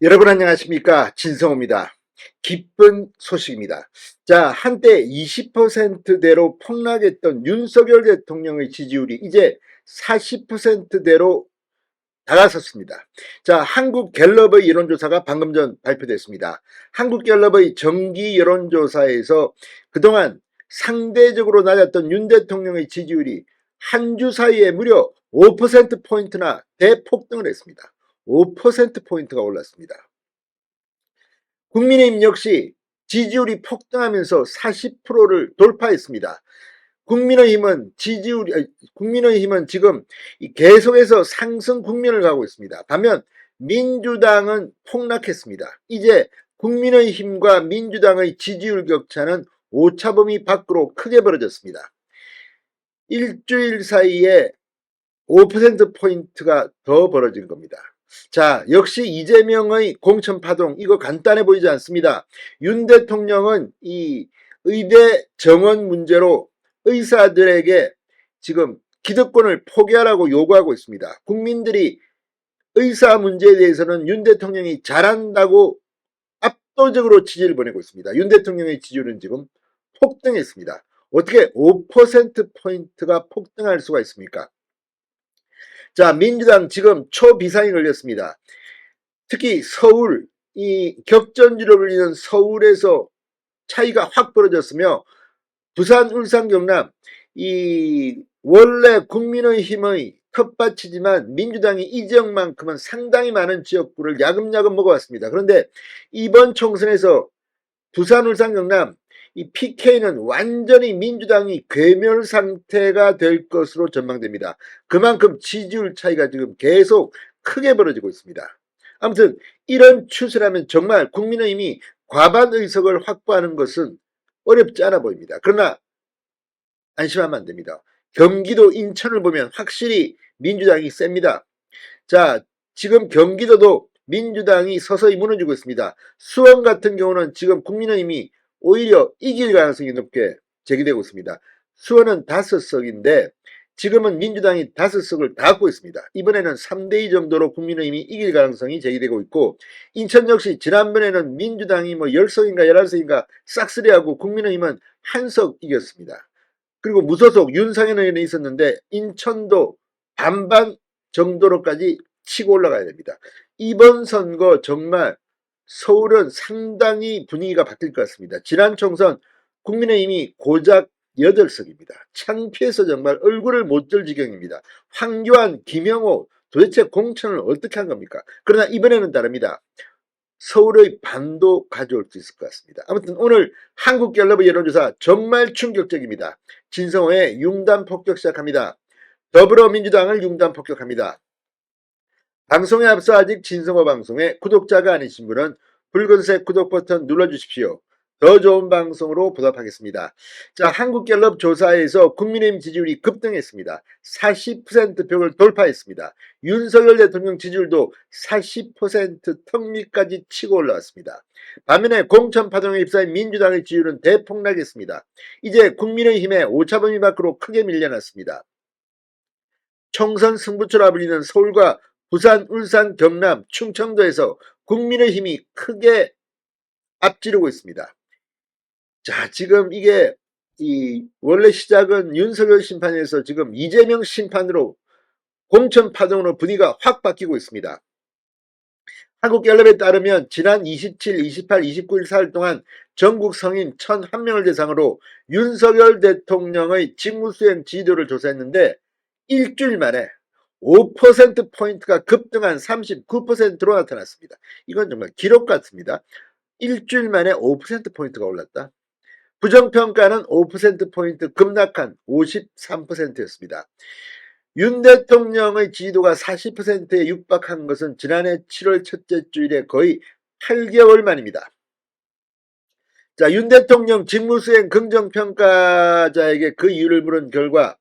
여러분 안녕하십니까, 진성호입니다. 기쁜 소식입니다. 자, 한때 20%대로 폭락했던 윤석열 대통령의 지지율이 이제 40%대로 다가섰습니다. 자, 한국갤럽의 여론조사가 방금 전 발표됐습니다. 한국갤럽의 정기 여론조사에서 그동안 상대적으로 낮았던 윤 대통령의 지지율이 한 주 사이에 무려 5%포인트나 대폭등을 했습니다. 5%포인트가 올랐습니다. 국민의힘 역시 지지율이 폭등하면서 40%를 돌파했습니다. 국민의힘은 지금 계속해서 상승 국면을 가고 있습니다. 반면 민주당은 폭락했습니다. 이제 국민의힘과 민주당의 지지율 격차는 오차범위 밖으로 크게 벌어졌습니다. 일주일 사이에 5%포인트가 더 벌어진 겁니다. 자, 역시 이재명의 공천파동, 이거 간단해 보이지 않습니다. 윤 대통령은 이 의대 정원 문제로 의사들에게 지금 기득권을 포기하라고 요구하고 있습니다. 국민들이 의사 문제에 대해서는 윤 대통령이 잘한다고 압도적으로 지지를 보내고 있습니다. 윤 대통령의 지지율은 지금 폭등했습니다. 어떻게 5%포인트가 폭등할 수가 있습니까? 자, 민주당 지금 초비상이 걸렸습니다. 특히 서울, 이 격전지로 불리는 서울에서 차이가 확 벌어졌으며 부산, 울산, 경남, 이 원래 국민의힘의 텃밭이지만 민주당이 이 지역만큼은 상당히 많은 지역구를 야금야금 먹어왔습니다. 그런데 이번 총선에서 부산, 울산, 경남 이 PK는 완전히 민주당이 괴멸 상태가 될 것으로 전망됩니다. 그만큼 지지율 차이가 지금 계속 크게 벌어지고 있습니다. 아무튼 이런 추세라면 정말 국민의힘이 과반 의석을 확보하는 것은 어렵지 않아 보입니다. 그러나 안심하면 안 됩니다. 경기도, 인천을 보면 확실히 민주당이 셉니다. 자, 지금 경기도도 민주당이 서서히 무너지고 있습니다. 수원 같은 경우는 지금 국민의힘이 오히려 이길 가능성이 높게 제기되고 있습니다. 수원은 5석인데 지금은 민주당이 5석을 다 갖고 있습니다. 이번에는 3대2 정도로 국민의힘이 이길 가능성이 제기되고 있고, 인천 역시 지난번에는 민주당이 10석인가 11석인가 싹쓸이하고 국민의힘은 1석 이겼습니다. 그리고 무소속 윤상현 의원이 있었는데 인천도 반반 정도로까지 치고 올라가야 됩니다. 이번 선거 정말 서울은 상당히 분위기가 바뀔 것 같습니다. 지난 총선 국민의힘이 고작 8석입니다. 창피해서 정말 얼굴을 못 들 지경입니다. 황교안, 김영호 도대체 공천을 어떻게 한 겁니까? 그러나 이번에는 다릅니다. 서울의 반도 가져올 수 있을 것 같습니다. 아무튼 오늘 한국갤럽의 여론조사 정말 충격적입니다. 진성호의 융단 폭격 시작합니다. 더불어민주당을 융단 폭격합니다. 방송에 앞서 아직 진성호 방송에 구독자가 아니신 분은 붉은색 구독 버튼 눌러주십시오. 더 좋은 방송으로 보답하겠습니다. 자, 한국갤럽 조사에서 국민의힘 지지율이 급등했습니다. 40% 벽을 돌파했습니다. 윤석열 대통령 지지율도 40% 턱 밑까지 치고 올라왔습니다. 반면에 공천파동에 휩싸인 민주당의 지지율은 대폭락했습니다. 이제 국민의힘의 오차범위 밖으로 크게 밀려났습니다. 총선 승부처라 불리는 서울과 부산, 울산, 경남, 충청도에서 국민의힘이 크게 앞지르고 있습니다. 자, 지금 이게 원래 시작은 윤석열 심판에서 지금 이재명 심판으로 공천 파동으로 분위기가 확 바뀌고 있습니다. 한국갤럽에 따르면 지난 27, 28, 29일 4일 동안 전국 성인 1,001명을 대상으로 윤석열 대통령의 직무수행 지지도를 조사했는데 일주일 만에 5%포인트가 급등한 39%로 나타났습니다. 이건 정말 기록 같습니다. 일주일 만에 5%포인트가 올랐다. 부정평가는 5%포인트 급락한 53%였습니다. 윤 대통령의 지지도가 40%에 육박한 것은 지난해 7월 첫째 주일에 거의 8개월 만입니다. 자, 윤 대통령 직무수행 긍정평가자에게 그 이유를 물은 결과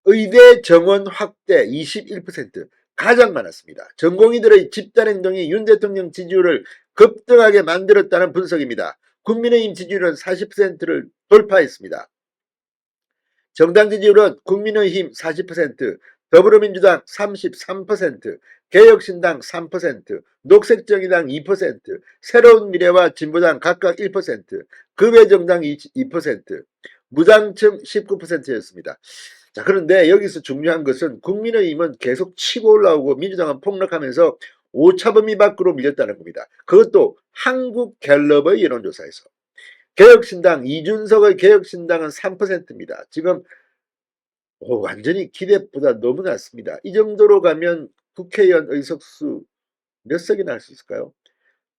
의대 정원 확대 21% 가장 많았습니다. 전공의들의 집단행동이 윤 대통령 지지율을 급등하게 만들었다는 분석입니다. 국민의힘 지지율은 40%를 돌파했습니다. 정당 지지율은 국민의힘 40%, 더불어민주당 33%, 개혁신당 3%, 녹색정의당 2%, 새로운미래와 진보당 각각 1%, 급외정당 2%, 무당층 19%였습니다. 자, 그런데 여기서 중요한 것은 국민의힘은 계속 치고 올라오고 민주당은 폭락하면서 오차범위 밖으로 밀렸다는 겁니다. 그것도 한국갤럽의 여론조사에서. 개혁신당, 이준석의 개혁신당은 3%입니다. 지금 완전히 기대보다 너무 낮습니다. 이 정도로 가면 국회의원 의석수 몇 석이나 할 수 있을까요?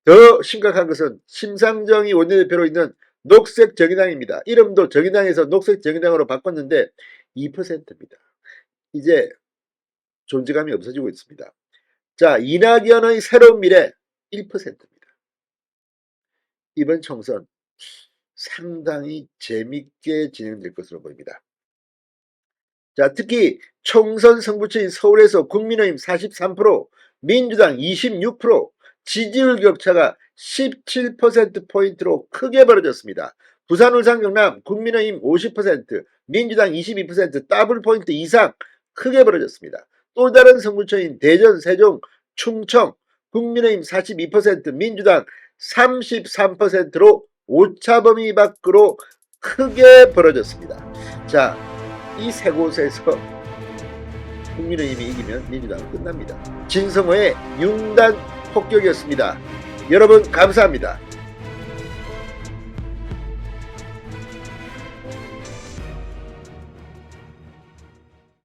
더 심각한 것은 심상정이 원내대표로 있는 녹색정의당입니다. 이름도 정의당에서 녹색정의당으로 바꿨는데 2%입니다. 이제 존재감이 없어지고 있습니다. 자, 이낙연의 새로운 미래 1%입니다. 이번 총선 상당히 재밌게 진행될 것으로 보입니다. 자, 특히 총선 승부처인 서울에서 국민의힘 43%, 민주당 26%, 지지율 격차가 17%포인트로 크게 벌어졌습니다. 부산, 울산, 경남 국민의힘 50%, 민주당 22% 더블 포인트 이상 크게 벌어졌습니다. 또 다른 승부처인 대전, 세종, 충청 국민의힘 42%, 민주당 33%로 오차범위 밖으로 크게 벌어졌습니다. 자, 이 세 곳에서 국민의힘이 이기면 민주당은 끝납니다. 진성호의 융단 폭격이었습니다. 여러분 감사합니다.